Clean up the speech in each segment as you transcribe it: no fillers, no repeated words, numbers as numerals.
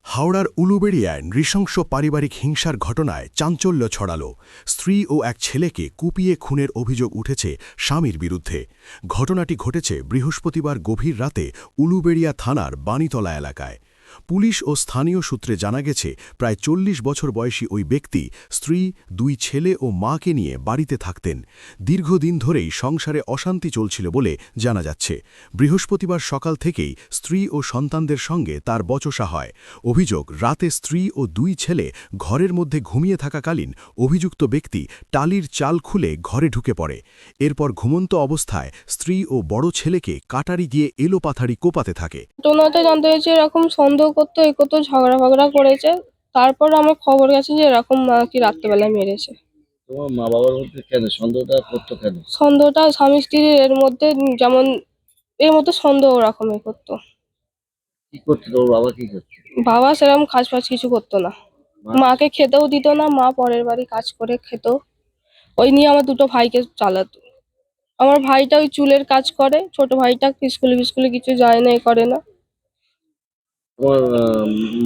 হাওড়ার উলুবেড়িয়ায় নৃশংস পারিবারিক হিংসার ঘটনায় চাঞ্চল্য ছড়াল। স্ত্রী ও এক ছেলেকে কুপিয়ে খুনের অভিযোগ উঠেছে স্বামীর বিরুদ্ধে। ঘটনাটি ঘটেছে বৃহস্পতিবার গভীর রাতে উলুবেড়িয়া থানার বাণীতলা এলাকায়। পুলিশ ও স্থানীয় সূত্রে জানা গেছে, প্রায় ৪০ বছর বয়সী ওই ব্যক্তি স্ত্রী, ২ ছেলে ও মাকে নিয়ে বাড়িতে থাকতেন। দীর্ঘদিন ধরেই সংসারে অশান্তি চলছিল বলে জানা যাচ্ছে। বৃহস্পতিবার সকাল থেকেই স্ত্রী ও সন্তানদের সঙ্গে তার বচসা হয়। অভিযোগ, রাতে স্ত্রী ও ২ ছেলে ঘরের মধ্যে ঘুমিয়ে থাকাকালীন অভিযুক্ত ব্যক্তি টালির চাল খুলে ঘরে ঢুকে পড়ে। এরপর ঘুমন্ত অবস্থায় স্ত্রী ও বড় ছেলেকে কাটারি দিয়ে এলোপাথাড়ি কোপাতে থাকে। ঘটনাটা জানতে হয়েছে, এরকম সন্দেহ করতো, এ করতো, ঝগড়া করেছে। তারপর আমার খবর গেছে যে এরকম কি রাত্রেবেলায় মেরেছে। তোমার মা বাবার মধ্যে কেন সন্দেহটা করতো কেন? সন্দেহটা স্বামী স্ত্রীর এর মধ্যে, যেমন এর মধ্যে সন্দেহ ওরকম করতো। কি করতো তোর বাবা, কি করতো? বাবা সেরকম কাজ ফাজ কিছু করতো না। মাকে খেতেও দিত না, মা পরের বাড়ি কাজ করে খেত। ওই নিয়ে আমার 2টো ভাইকে চালাতো। আমার ভাইটা ওই চুলের কাজ করে, ছোট ভাইটা স্কুলে কিছু যায় না, এ করে না। তোমার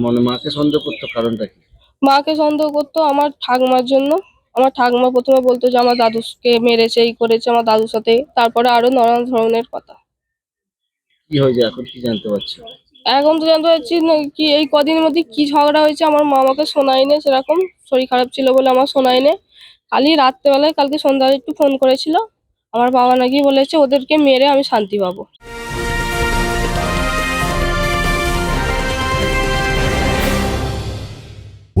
মানে মাকে সন্দেহ করতো কারণটা কি? মাকে সন্দেহ করতো আমার ঠাকুমার জন্য। আমার ঠাকুমা প্রথমে বলতো যে আমার দাদুকে মেরেছে, এই করেছে আমার দাদুর সাথে। তারপরে আরো নানান ধরনের কথা। কি হয়েছে এখন, কি জানতে পারছো? এখন তো জানতে পারছি না কি এই কদিনের মধ্যে কি ঝগড়া হয়েছে। আমার মা আমাকে শোনায়নি, সেরকম শরীর খারাপ ছিল বলে আমার শোনায়নি। কালই রাত্রেবেলায়, কালকে সন্ধ্যায় একটু ফোন করেছিল। আমার বাবা নাকি বলেছে ওদেরকে মেরে আমি শান্তি পাবো।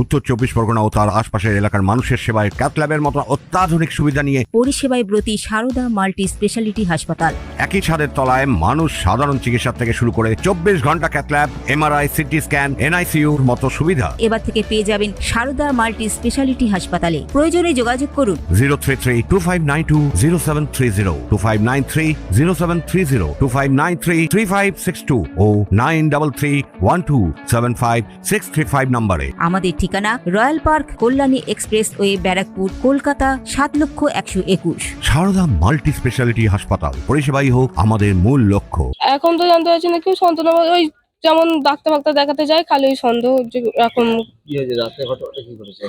উত্তর ২৪ পরগনা ও তার আশপাশের এলাকার মানুষের সেবায় ক্যাথ ল্যাবের মতো অত্যাধুনিক সুবিধা নিয়ে পরিষেবায় ব্রতী সারদা মাল্টি স্পেশালিটি হাসপাতাল। একই ছাদের তলায় মানুষ সাধারণ চিকিৎসা থেকে শুরু করে ২৪ ঘন্টা cath lab, MRI, CT scan, এনআইসিইউর মতো সুবিধা এবার থেকে পেয়ে যাবেন সারদা মাল্টি স্পেশালিটি হাসপাতালে। প্রয়োজনে যোগাযোগ করুন 033-2592-0730, 2593-0730, 2593-3562 ও 9331275635 নম্বরে। আমাদের ঠিকানা royal park, Kalyani expressway, Barrackpore, Kolkata ৭,১২১। সারদা মাল্টি স্পেশালিটি হাসপাতাল, পরিষেবাই হোক আমাদের মূল লক্ষ্য। এখন তো জানতে পারছি না কেউ সন্তান, ওই যেমন ডাক্তার দেখাতে যায়, খালি ওই সন্দেহ যে এরকম। কি হয়েছে রাতে, ঘটনাটা কি করেছে?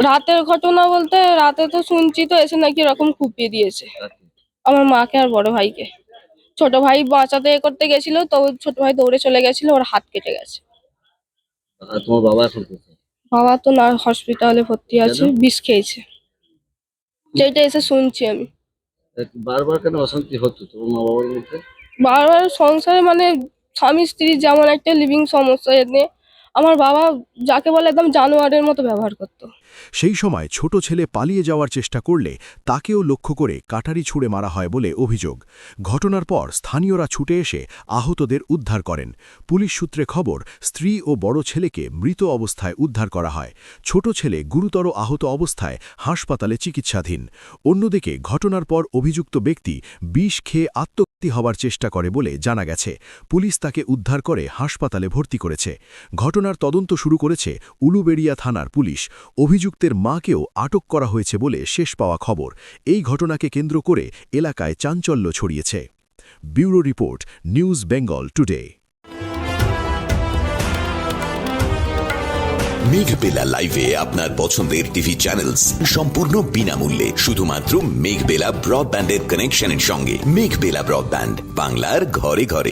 রাতের ঘটনা বলতে, রাতে তো শুনছি তো এসে নাকি এরকম কুপিয়ে দিয়েছে আমার মাকে আর বড় ভাইকে। ছোট ভাই বাঁচাতে করতে গেছিল, তো ছোট ভাই দৌড়ে চলে গেছিল, ওর হাত কেটে গেছে। আর তোমার বাবা এখন কোথায়? বাবা তো না, হসপিটালে ভর্তি আছে, বিষ খেয়েছে, যেটা এসে শুনছি আমি। বারবার কেন অশান্তি হতো তোমার মা বাবার মধ্যে? বারবার সংসারে, মানে স্বামী স্ত্রীর যেমন একটা লিভিং সমস্যা, এনে আমার বাবা যাকে বলে একদম জানোয়ারের মতো ব্যবহার করতো। সেই সময় ছোট ছেলে পালিয়ে যাওয়ার চেষ্টা করলে তাকেও লক্ষ্য করে কাটারি ছুঁড়ে মারা হয় বলে অভিযোগ। ঘটনার পর স্থানীয়রা ছুটে এসে আহতদের উদ্ধার করেন। পুলিশ সূত্রে খবর, স্ত্রী ও বড় ছেলেকে মৃত অবস্থায় উদ্ধার করা হয়। ছোট ছেলে গুরুতর আহত অবস্থায় হাসপাতালে চিকিৎসাধীন। অন্যদিকে ঘটনার পর অভিযুক্ত ব্যক্তি বিষ খেয়ে আত্মঘাতী হওয়ার চেষ্টা করে বলে জানা গেছে। পুলিশ তাকে উদ্ধার করে হাসপাতালে ভর্তি করেছে। ঘটনার তদন্ত শুরু করেছে উলুবেড়িয়া থানার পুলিশ। অভিযুক্তের মাকেও আটক করা হয়েছে বলে শেষ পাওয়া খবর। এই ঘটনাকে কেন্দ্র করে এলাকায় চাঞ্চল্য ছড়িয়েছে। Bureau report, news Bengal today. Meghbela লাইভে আপনার পছন্দের টিভি চ্যানেলস সম্পূর্ণ বিনামূল্যে, শুধুমাত্র মেঘবেলা ব্রডব্যান্ডের কানেকশনের সঙ্গে। মেঘবেলা ব্রডব্যান্ড, বাংলার ঘরে ঘরে।